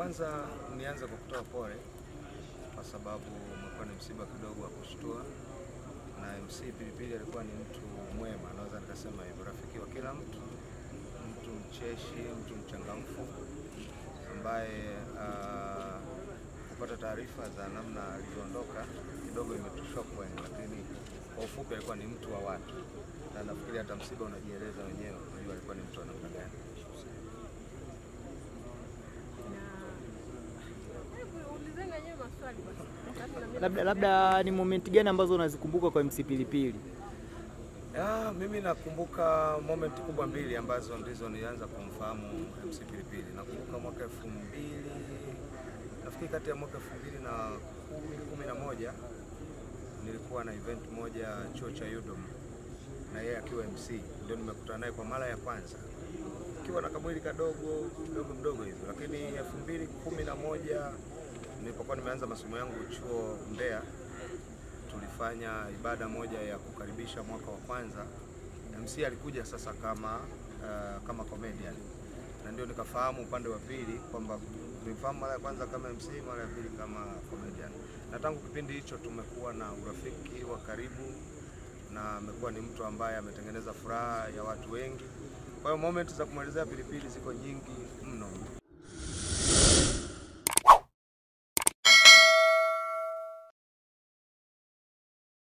Kwanza nianze kwa kutoa pole kwa sababu umekuwa ni msiba kidogo wa kushtua, na MC Pilipili alikuwa ni mtu mwema, naweza nikasema hivyo, rafiki wa kila mtu, mtu mcheshi, mtu mchangamfu, ambaye kupata taarifa za namna aliondoka kidogo imetushock wengi, lakini kwa ufupi alikuwa ni mtu wa watu, na nafikiri hata msiba unajieleza wenyewe, unajua alikuwa ni mtu wa namna gani. Labda ni moment gani ambazo unazikumbuka kwa MC Pilipili? Mimi nakumbuka moment kubwa mbili ambazo ndizo nilianza kumfahamu MC Pilipili. Nakumbuka mwaka 2000, nafikiri kati ya mwaka 2011 nilikuwa na event moja chuo cha UDOM, na yeye akiwa MC, ndio nimekutana naye kwa mara ya kwanza akiwa na kamwili kadogo mdogo hivi. Lakini 2011 nilipokuwa nimeanza masomo yangu chuo Mbeya, tulifanya ibada moja ya kukaribisha mwaka wa kwanza. MC alikuja sasa kama comedian, na ndio nikafahamu upande wa pili kwamba nilifahamu mara ya kwanza kama MC, mara ya pili kama comedian, na tangu kipindi hicho tumekuwa na urafiki wa karibu, na amekuwa ni mtu ambaye ametengeneza furaha ya watu wengi. Kwa hiyo moment za kumalizia Pilipili ziko nyingi mno.